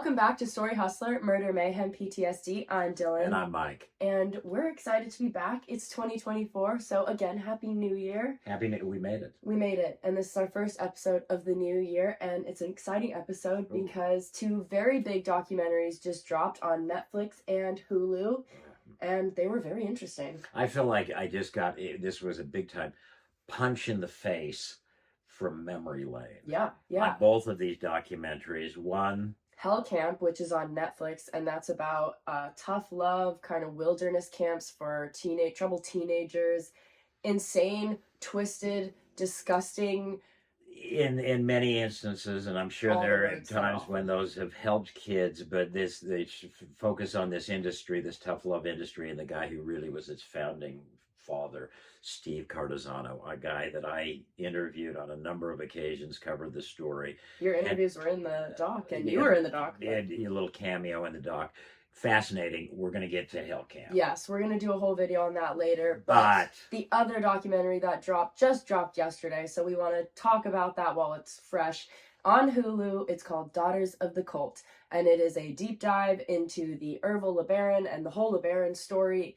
Welcome back to Story Hustler, Murder, Mayhem, PTSD. I'm Dylan. And I'm Mike. And we're excited to be back. It's 2024, so again, Happy New Year. We made it. We made it, and this is our first episode of the new year, and it's an exciting episode because two very big documentaries just dropped on Netflix and Hulu, and they were very interesting. I feel like I just got, this was a big time punch in the face from memory lane. Yeah. On both of these documentaries. One, Hell Camp, which is on Netflix, and that's about tough love, kind of wilderness camps for troubled teenagers. Insane, twisted, disgusting. In many instances, and I'm sure there are times when those have helped kids, but they focus on this industry, this tough love industry, and the guy who really was its founding father, Steve Cardizano, a guy that I interviewed on a number of occasions, covered the story. Your interviews were in the doc, and you were in the doc. And a little cameo in the doc. Fascinating. We're going to get to Hell Camp. Yes, we're going to do a whole video on that later. But the other documentary that just dropped yesterday, so we want to talk about that while it's fresh. On Hulu, it's called Daughters of the Cult, and it is a deep dive into the LeBaron and the whole LeBaron story.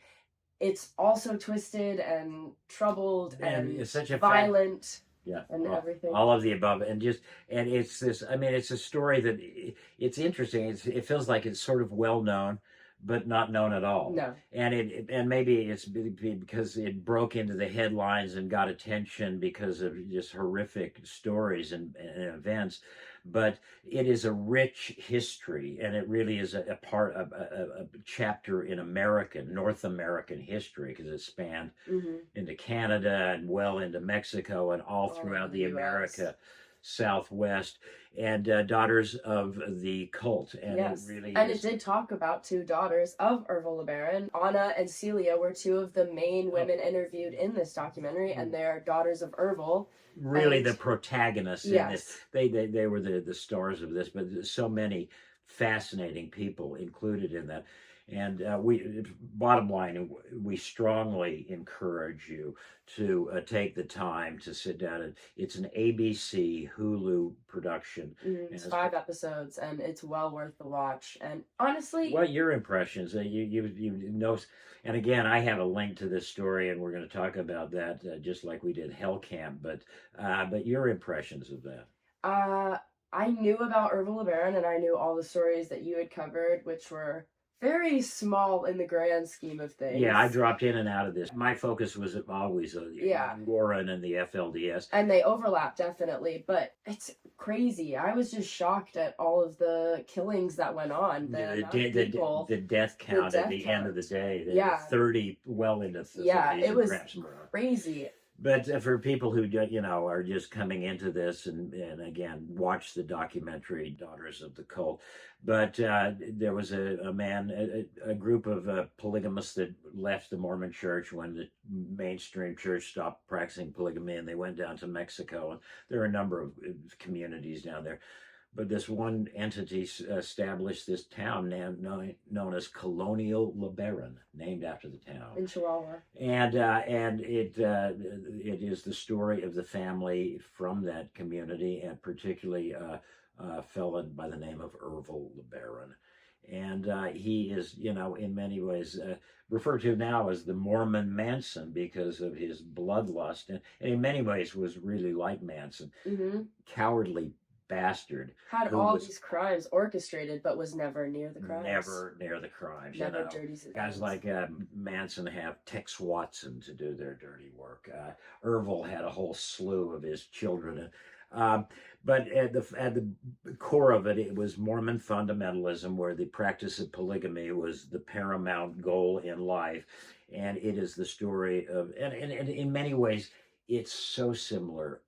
It's also twisted and troubled and it's such a violent. Yeah, and everything. All of the above, and it's this. I mean, it's a story that it's interesting. It feels like it's sort of well known, but not known at all. No, and maybe it's because it broke into the headlines and got attention because of just horrific stories and events. But it is a rich history, and it really is a part of a chapter in North American history, because it spanned into Canada and well into Mexico and all throughout the America Southwest, and Daughters of the Cult. And yes. It really it did talk about two daughters of LeBaron. Anna and Celia were two of the main women interviewed in this documentary, and they're daughters of Ervil. Really the protagonists in this. They were the stars of this, but so many fascinating people included in that. And bottom line, we strongly encourage you to take the time to sit down. It's an ABC Hulu production. It's 5 episodes, and it's well worth the watch. And honestly, what your impressions? You know, and again, I have a link to this story, and we're going to talk about that just like we did Hell Camp. But your impressions of that? I knew about LeBaron, and I knew all the stories that you had covered, which were very small in the grand scheme of things. Yeah, I dropped in and out of this. My focus was always Warren and the FLDS. And they overlap, definitely, but it's crazy. I was just shocked at all of the killings that went on. The death count at the end of the day. 30, well into 30s. Yeah, it was crazy. But for people who are just coming into this and again watch the documentary Daughters of the Cult, but there was a group of polygamists that left the Mormon Church when the mainstream church stopped practicing polygamy, and they went down to Mexico, and there are a number of communities down there. But this one entity established this town known as Colonial LeBaron, named after the town in Chihuahua. And it is the story of the family from that community, and particularly a fellow by the name of Ervil LeBaron. And he is, in many ways referred to now as the Mormon Manson because of his bloodlust, and in many ways was really like Manson, cowardly bastard. Had all these crimes orchestrated, but was never near the crimes. Never near the crimes. Never dirty. Guys like Manson have Tex Watson to do their dirty work. Ervil had a whole slew of his children. But at the core of it, it was Mormon fundamentalism, where the practice of polygamy was the paramount goal in life. And it is the story of, and in many ways, it's so similar,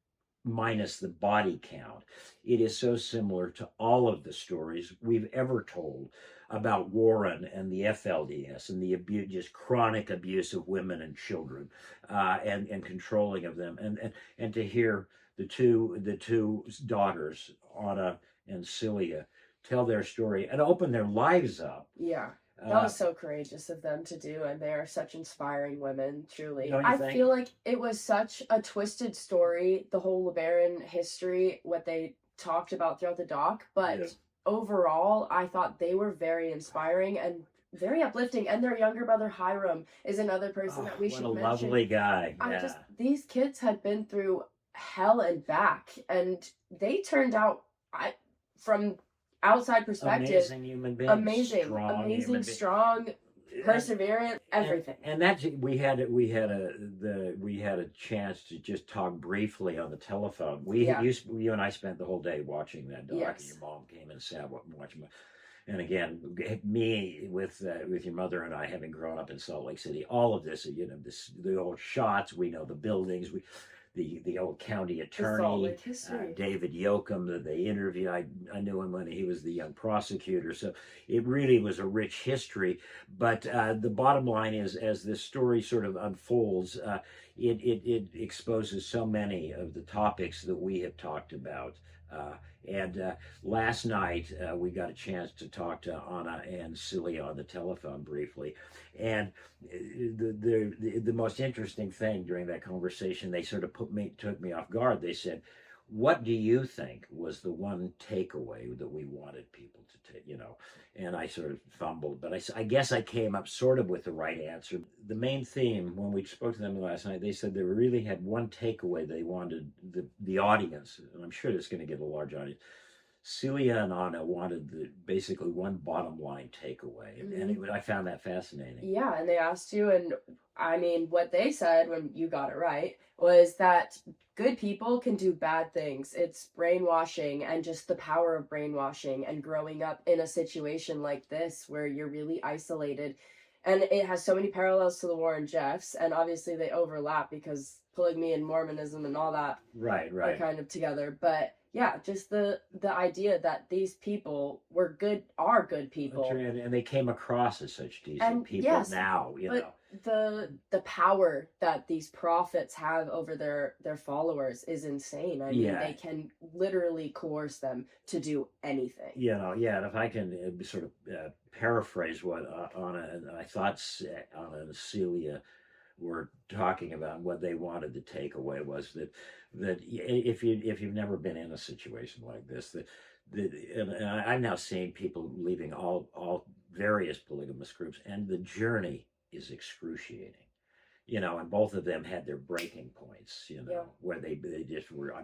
minus the body count. It is so similar to all of the stories we've ever told about Warren and the FLDS and the just chronic abuse of women and children, and controlling of them, and to hear the two daughters, Anna and Celia, tell their story and open their lives up. Yeah. That was so courageous of them to do, and they are such inspiring women, truly. Don't you think? Feel like it was such a twisted story, the whole LeBaron history, what they talked about throughout the doc, but overall, I thought they were very inspiring and very uplifting. And their younger brother Hiram is another person that we should mention. What a lovely guy! These kids had been through hell and back, and they turned out, from outside perspective, amazing human beings, amazing, strong, perseverant, everything. And that's we had a chance to just talk briefly on the telephone. You and I spent the whole day watching that doc. Yes. And your mom came and sat watching. And again, me with your mother and I having grown up in Salt Lake City, all of this, the old shots, we know the buildings, the old county attorney, David Yoakum, that they interviewed. I knew him when he was the young prosecutor. So it really was a rich history. But the bottom line is, as this story sort of unfolds, it exposes so many of the topics that we have talked about. And last night we got a chance to talk to Anna and Celia on the telephone briefly, and the most interesting thing during that conversation, they sort of took me off guard. They said, "What do you think was the one takeaway that we wanted people to take?" And I sort of fumbled, but I guess I came up sort of with the right answer. The main theme, when we spoke to them last night, they said they really had one takeaway they wanted the audience, and I'm sure it's going to get a large audience. Celia and Anna wanted basically one bottom line takeaway, and I found that fascinating. Yeah, and they asked you, and I mean, what they said when you got it right was that good people can do bad things. It's brainwashing and just the power of brainwashing and growing up in a situation like this where you're really isolated. And it has so many parallels to the Warren Jeffs, and obviously they overlap because polygamy and Mormonism and all that are kind of together. But yeah, just the idea that these people are good people, and they came across as such decent people. Now, but the power that these prophets have over their followers is insane. I mean, they can literally coerce them to do anything. And if I can sort of paraphrase what Anna and Celia were talking about, what they wanted to take away was that if you've never been in a situation like this, and I've now seen people leaving all various polygamous groups, and the journey is excruciating. And both of them had their breaking points, where they just were, I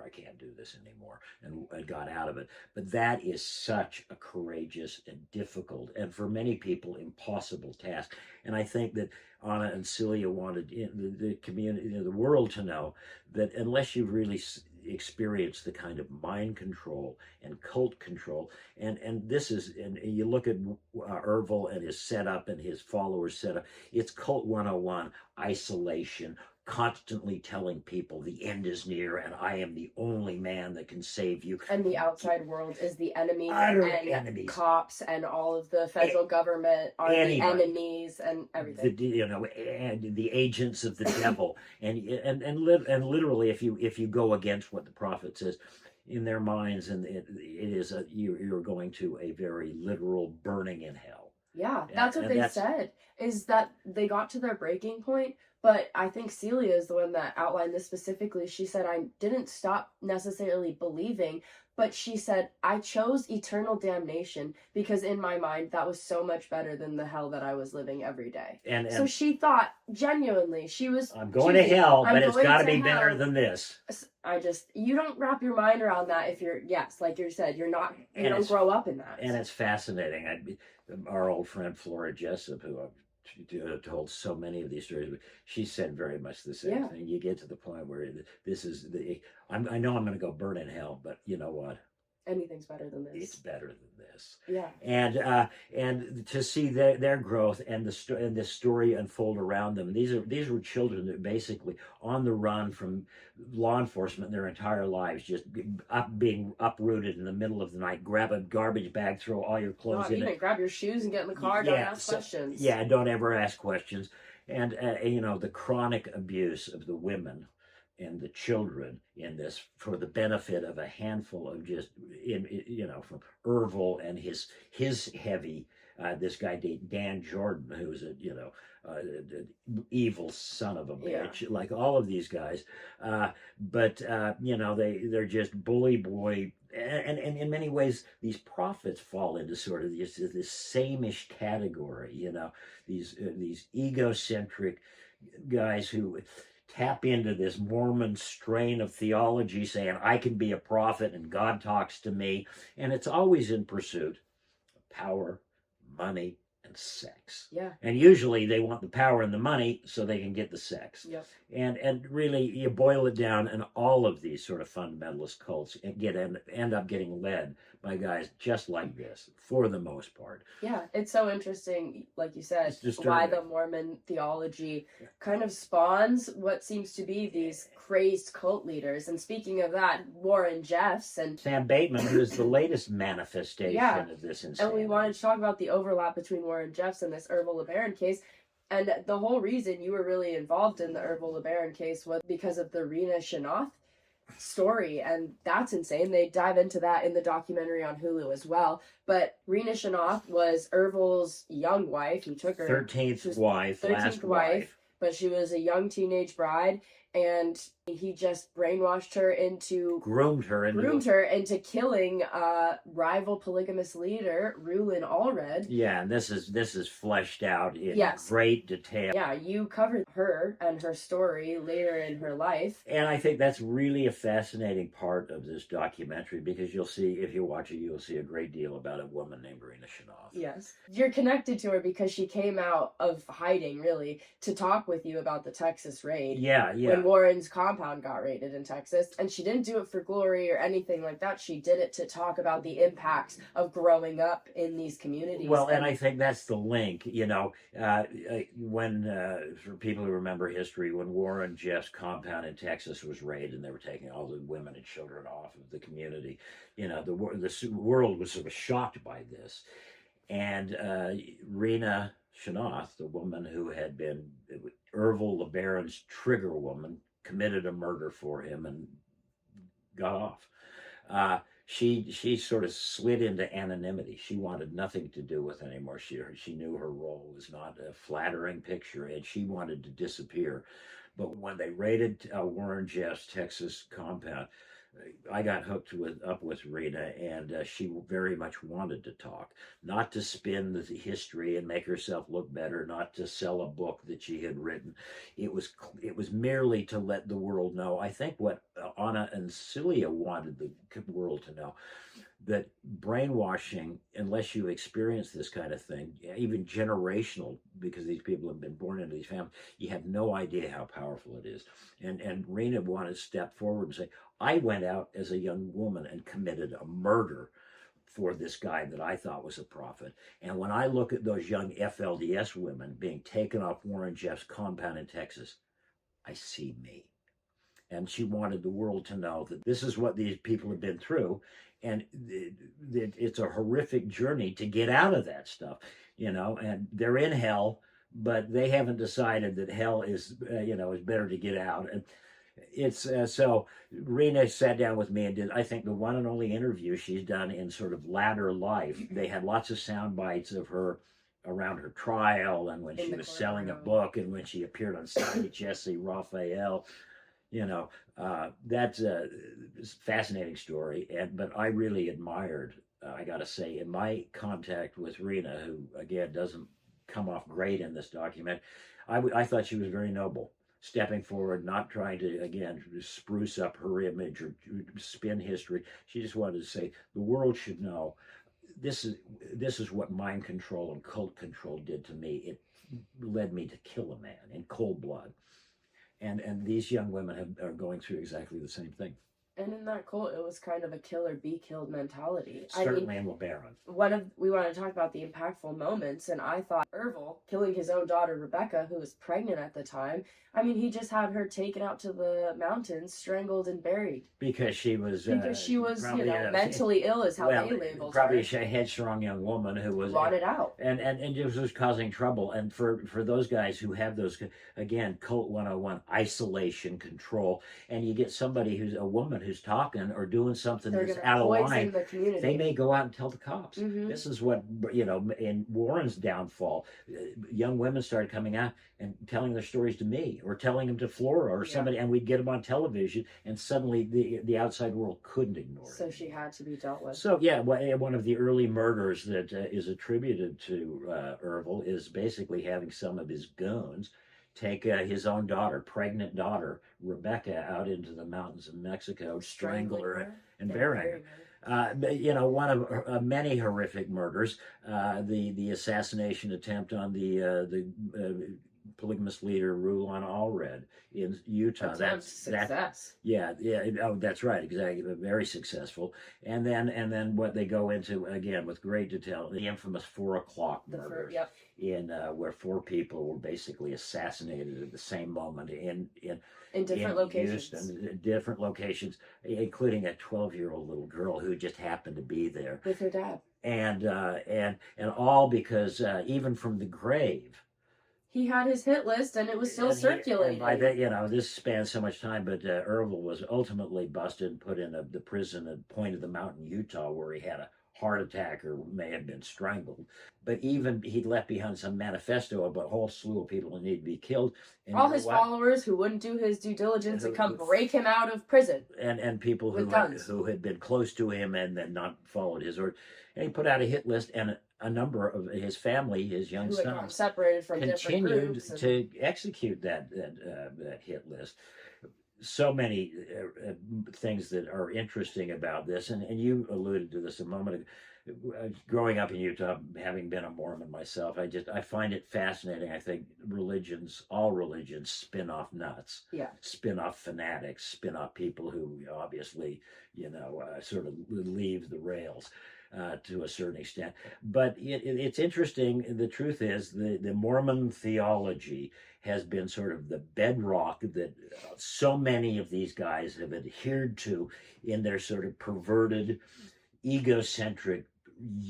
can't do this anymore, and got out of it. But that is such a courageous and difficult, and for many people, impossible task. And I think that Anna and Celia wanted the community, the world, to know that unless you've really experienced the kind of mind control and cult control, and you look at Ervil and his setup and his followers setup, it's cult 101, isolation, constantly telling people the end is near and I am the only man that can save you. And the outside world is the enemy. Enemies. Cops and all of the federal government are the enemies and everything. And the agents of the devil. And literally, if you go against what the prophet says, in their minds, and it is you're going to a very literal burning in hell. Yeah, that's what they said, is that they got to their breaking point. But I think Celia is the one that outlined this specifically. She said, I didn't stop necessarily believing, but she said, I chose eternal damnation because in my mind, that was so much better than the hell that I was living every day. And so she thought, genuinely, I'm going to hell, but it's got to be better than this. You don't wrap your mind around that if you're, like you said, you don't grow up in that. And it's fascinating. Our old friend Flora Jessup, who I've told so many of these stories, she said very much the same thing. You get to the point where this is I know I'm going to go burn in hell, but you know what? Anything's better than this. It's better than this. Yeah. And to see their growth and the story unfold around them. These were children that basically on the run from law enforcement their entire lives, just being uprooted in the middle of the night. Grab a garbage bag, throw all your clothes in it. Grab your shoes and get in the car. Don't ask questions. Yeah, don't ever ask questions. And the chronic abuse of the women and the children in this for the benefit of a handful of from Ervil and his heavy this guy Dan Jordan, who's an evil son of a bitch, like all of these guys. But they're just bully boy. And in many ways, these prophets fall into sort of this same-ish category. These egocentric guys who tap into this Mormon strain of theology, saying I can be a prophet and God talks to me, and it's always in pursuit of power, money, and sex. Yeah. And usually they want the power and the money so they can get the sex. Yep. And really, you boil it down, and all of these sort of fundamentalist cults end up getting led by guys just like this, for the most part. Yeah, it's so interesting, like you said, why the Mormon theology kind of spawns what seems to be these crazed cult leaders. And speaking of that, Warren Jeffs and Sam Bateman, who is the latest manifestation of this insanity. And we wanted to talk about the overlap between Warren Jeffs and this Ervil LeBaron case. And the whole reason you were really involved in the Ervil LeBaron case was because of the Reena Shano story, and that's insane. They dive into that in the documentary on Hulu as well. But Reena Shano was Ervil's young wife. He took her 13th wife, but she was a young teenage bride, and he just brainwashed her groomed her into killing rival polygamous leader Rulin Allred. Yeah, and this is fleshed out in great detail. Yeah, you covered her and her story later in her life. And I think that's really a fascinating part of this documentary, because you'll see, if you watch it, you'll see a great deal about a woman named Reena Shano. Yes. You're connected to her because she came out of hiding, really, to talk with you about the Texas raid. Yeah. When Warren's compound got raided in Texas. And she didn't do it for glory or anything like that. She did it to talk about the impacts of growing up in these communities. Well, and I think that's the link, when, for people who remember history, when Warren Jeffs' compound in Texas was raided and they were taking all the women and children off of the community, the world was sort of shocked by this. And Reena Shano, the woman who had been Ervil LeBaron's trigger woman, committed a murder for him and got off. She sort of slid into anonymity. She wanted nothing to do with it anymore. She knew her role was not a flattering picture, and she wanted to disappear. But when they raided Warren Jeffs' Texas compound, I got hooked up with Reena, and she very much wanted to talk, not to spin the history and make herself look better, not to sell a book that she had written. It was merely to let the world know. I think what Anna and Celia wanted the world to know, that brainwashing, unless you experience this kind of thing, even generational, because these people have been born into these families, you have no idea how powerful it is. And Reena wanted to step forward and say, I went out as a young woman and committed a murder for this guy that I thought was a prophet. And when I look at those young FLDS women being taken off Warren Jeffs' compound in Texas, I see me. And she wanted the world to know that this is what these people have been through. And it's a horrific journey to get out of that stuff, and they're in hell, but they haven't decided that hell is better to get out. And it's so Reena sat down with me and did, I think, the one and only interview she's done in sort of latter life. They had lots of sound bites of her around her trial, and when she was selling a book, and when she appeared on stage, Jesse Raphael. That's a fascinating story. But I really admired, I got to say, in my contact with Reena, who again doesn't come off great in this document, I thought she was very noble, stepping forward, not trying to, again, spruce up her image or spin history. She just wanted to say, the world should know this is what mind control and cult control did to me. It led me to kill a man in cold blood. And these young women are going through exactly the same thing. And in that cult, it was kind of a kill or be killed mentality. Certainly in LeBaron. We want to talk about the impactful moments, and I thought Ervil killing his own daughter Rebecca, who was pregnant at the time. He just had her taken out to the mountains, strangled and buried. Because she was mentally ill is how they labeled her. Probably a headstrong young woman who was wanted out. And just was causing trouble. And for those guys who have those, again, Cult 101, isolation, control, and you get somebody who's a woman woman who's talking or doing something They're that's gonna out of poison line, the community. they may go out and tell the cops. Mhm. This is what, in Warren's downfall, young women started coming out and telling their stories to me, or telling them to Flora or somebody, and we'd get them on television, and suddenly the outside world couldn't ignore it. So she had to be dealt with. So yeah, one of the early murders that is attributed to Ervil is basically having some of his goons take his own daughter, pregnant daughter, Rebecca, out into the mountains of Mexico, strangle her, and bury her. One of many horrific murders, the assassination attempt on the polygamous leader Rulon Allred in Utah. Success. Yeah. Oh, that's right. Exactly. Very successful. And then what they go into again with great detail, the infamous 4 o'clock murders, in where 4 people were basically assassinated at the same moment in different locations. Houston, different locations, including a 12-year-old little girl who just happened to be there with her dad. And all because even from the grave, he had his hit list, and it was still circulating. By that, this spans so much time, but Ervil was ultimately busted and put in the prison at Point of the Mountain, Utah, where he had a heart attack or may have been strangled. But even he'd left behind some manifesto about a whole slew of people who need to be killed. And all his followers who wouldn't do his due diligence and come break him out of prison. And people who had been close to him and then not followed his order. And he put out a hit list, and a number of his family, his young sons, separated from continued to execute that hit list. So many things that are interesting about this, and you alluded to this a moment ago. Growing up in Utah, having been a Mormon myself, I find it fascinating. I think all religions spin off nuts, spin off fanatics, spin off people who obviously, sort of leave the rails. To a certain extent, but it's interesting. The truth is, the Mormon theology has been sort of the bedrock that so many of these guys have adhered to in their sort of perverted, egocentric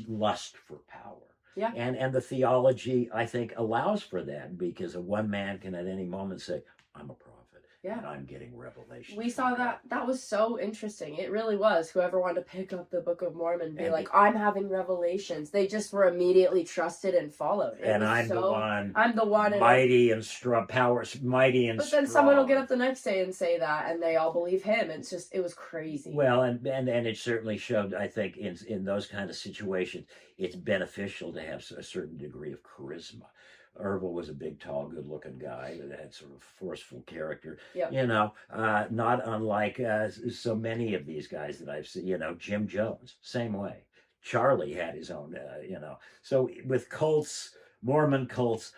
lust for power. Yeah. And the theology, I think, allows for that, because one man can at any moment say, I'm a prophet. Yeah. And I'm getting revelation. We saw that. That was so interesting. It really was. Whoever wanted to pick up the Book of Mormon and be like, I'm having revelations. They just were immediately trusted and followed. And I'm the one. Mighty and strong. Mighty and strong. But then someone will get up the next day and say that, and they all believe him. It was crazy. Well, and it certainly showed, I think, in those kind of situations, it's beneficial to have a certain degree of charisma. Ervil was a big, tall, good-looking guy that had sort of forceful character. Yep. Not unlike so many of these guys that I've seen. Jim Jones, same way. Charlie had his own. So with cults, Mormon cults,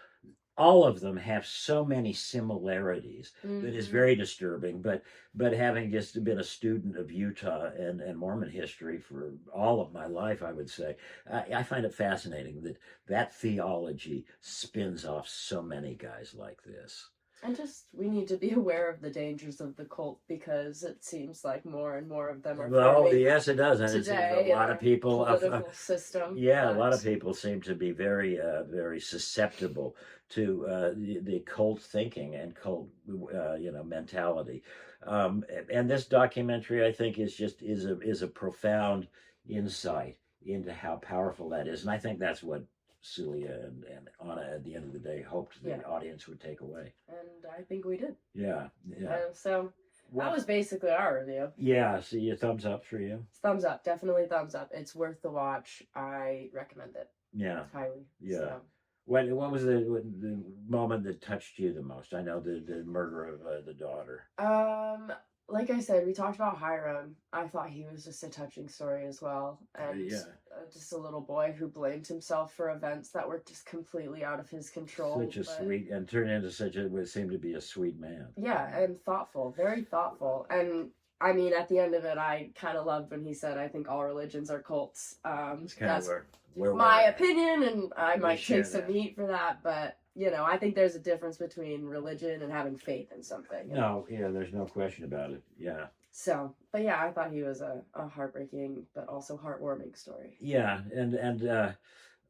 all of them have so many similarities that is very disturbing. But having just been a student of Utah and Mormon history for all of my life, I would say, I find it fascinating that theology spins off so many guys like this. And we need to be aware of the dangers of the cult, because it seems like more and more of them are. Well, yes, it does, and today, a lot of people. Political system. Yeah, a lot of people seem to be very, very susceptible to the cult thinking and cult, mentality. And this documentary, I think, is a profound insight into how powerful that is, and I think that's what Celia and Anna, at the end of the day, hoped the audience would take away. And I think we did. Yeah. So that was basically our review. Yeah, so your thumbs up for you? Thumbs up, definitely thumbs up. It's worth the watch. I recommend it. Yeah. Highly. Yeah. So. What was the moment that touched you the most? I know the murder of the daughter. Like I said, we talked about Hiram. I thought he was just a touching story as well. And just a little boy who blamed himself for events that were just completely out of his control. Such a sweet, and turned into what seemed to be a sweet man. Yeah, and thoughtful, very thoughtful. And I mean, at the end of it, I kind of loved when he said, I think all religions are cults. That's where my opinion, and I might take some heat for that, but I think there's a difference between religion and having faith in something. No, there's no question about it. Yeah. So, but yeah, I thought he was a heartbreaking but also heartwarming story. Yeah, and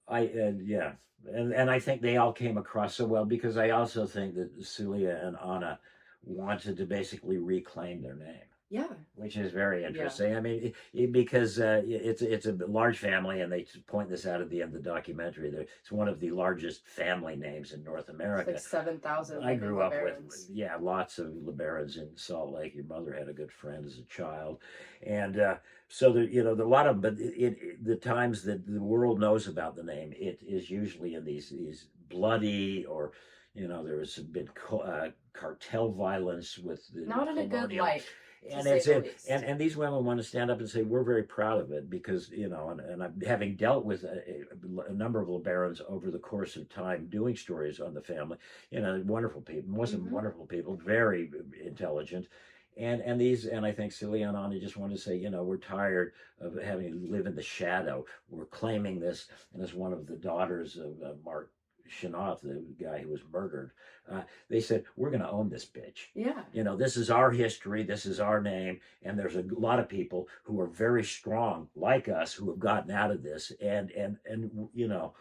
I think they all came across so well, because I also think that Celia and Anna wanted to basically reclaim their name. Yeah. Which is very interesting. Yeah. I mean, because it's a large family, and they point this out at the end of the documentary. It's one of the largest family names in North America. It's like 7,000. I grew up with lots of LeBarons in Salt Lake. Your mother had a good friend as a child, and so there a lot of them. But the times that the world knows about the name, it is usually in these bloody or there has been cartel violence with the not in a good light. And and these women want to stand up and say we're very proud of it because and I'm having dealt with a number of LeBarons over the course of time doing stories on the family, wonderful people, wonderful people, very intelligent, and I think Celia and Ani just want to say we're tired of having to live in the shadow. We're claiming this, and as one of the daughters of Mark Shanoff, the guy who was murdered, they said, we're going to own this bitch. Yeah. This is our history. This is our name. And there's a lot of people who are very strong, like us, who have gotten out of this. And And Anna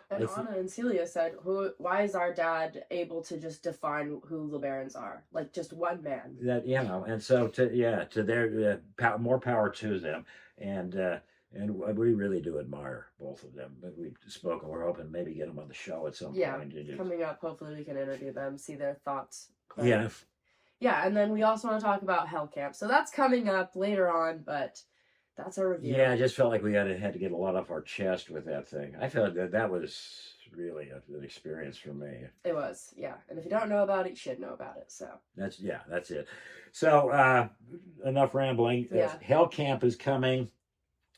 and Celia said, why is our dad able to just define who LeBarons are? Like just one man. That, and so to their more power to them. And we really do admire both of them. But we've spoken. We're hoping to maybe get them on the show at some point. Yeah, coming up. Hopefully we can interview them, see their thoughts. But, yeah. Yeah, and then we also want to talk about Hell Camp. So that's coming up later on, but that's our review. Yeah, I just felt like we had to get a lot off our chest with that thing. I felt that was really an experience for me. It was, yeah. And if you don't know about it, you should know about it. So that's it. So enough rambling. Yeah. Hell Camp is coming.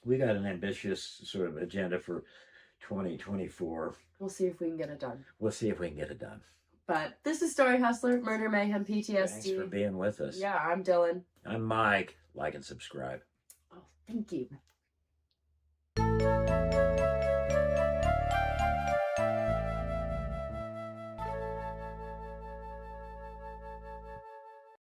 We got an ambitious sort of agenda for 2024. We'll see if we can get it done. But this is Story Hustler, Murder, Mayhem, PTSD. Thanks for being with us. Yeah, I'm Dylan. I'm Mike. Like and subscribe. Oh, thank you.